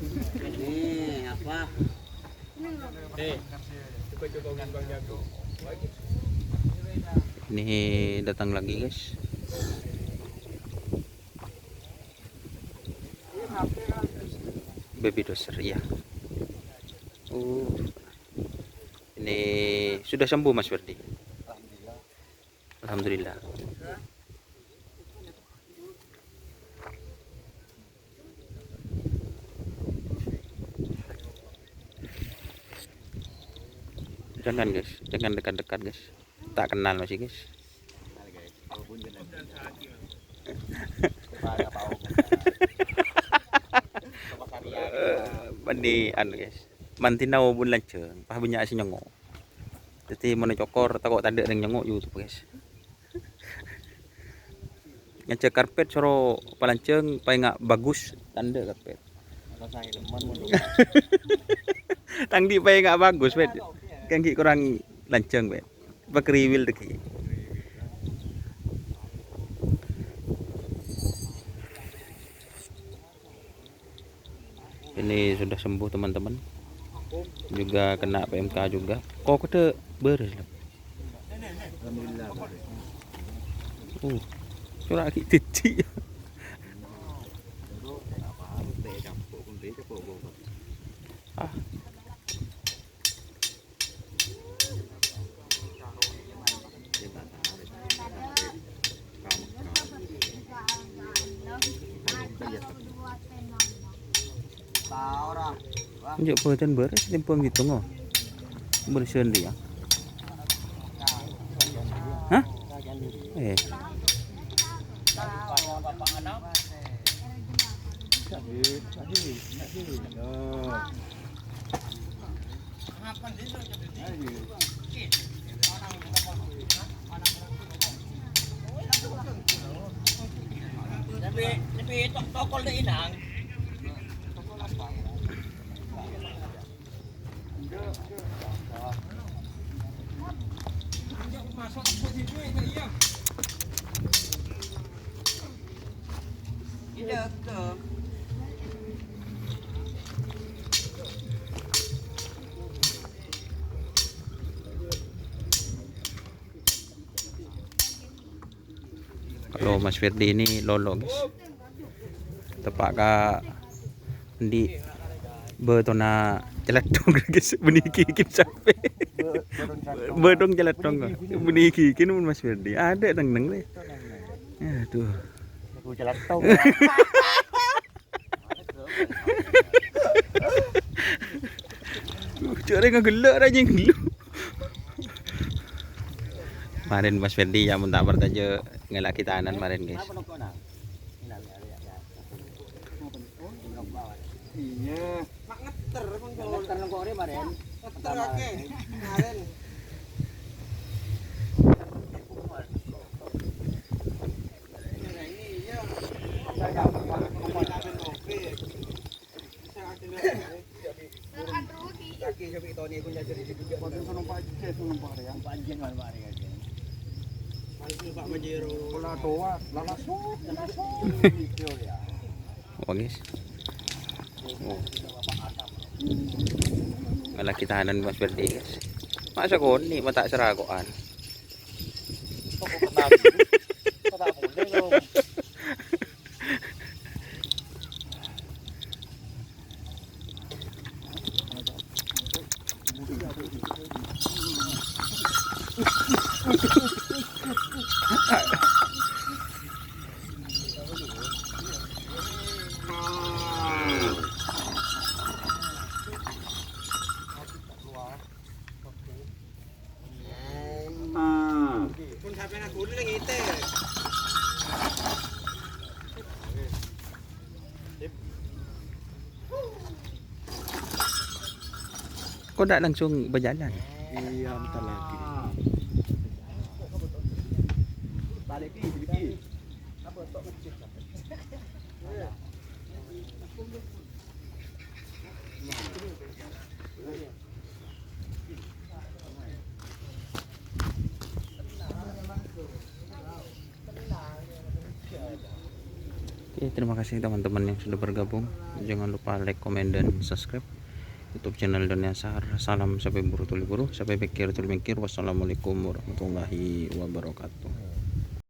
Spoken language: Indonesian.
Ini apa? Ini datang lagi guys. Baby doser ya. Ini sudah sembuh Mas Ferdi. Alhamdulillah. Jangan guys, jangan dekat-dekat guys. Tak kenal masih guys. Bandi anu guys. Mantinau pun lanceng, pah banyak si nyongok. Jadi mana cokor takut tanda dengan nyongok YouTube guys. Ngecek karpet soro palanceng, pai nggak bagus tanda karpet. Tangdi pai nggak bagus bet. Kaki kurang lanceng bet. Bakriwil deki. Ini sudah sembuh teman-teman. Juga kena PMK juga. Kok kita beres lah. Alhamdulillah. Surat lagi tici. Unjuk perhatian beres, tempong gitu ngoh. Bersihin dia. Hah? Tapi tokol na inang. Kalau Mas Firdi ini lolo guys. Tepak ka di betona celetong guys, beniki kin sampai. Bedong celetong. Beniki kin Mas Firdi. Ada neng deh. Aduh. Aku celetong. Cari ngegelak aja ngeluh. Kemarin Mas Ferdi yang minta bertanya ngelak kita anan kemarin guys. Iya. Mak ngeter kon kalau ngeter nang kore kemarin. Ngeter akeh kemarin. Oh guys. Malah kita hanan Mas Ferdi guys. Masa koni mata seragoan. Pun sampai nak kulit lagi itu. Kok tidak langsung berjalan? Iya, bentar lagi. Balik sedikit. Apa tok ngecek. Oke, terima kasih teman-teman yang sudah bergabung. Jangan lupa like, komen, dan subscribe YouTube channel Dunia Sahar. Salam sampai buru tuli buru, sampai mikir tuli mikir. Wassalamualaikum warahmatullahi wabarakatuh.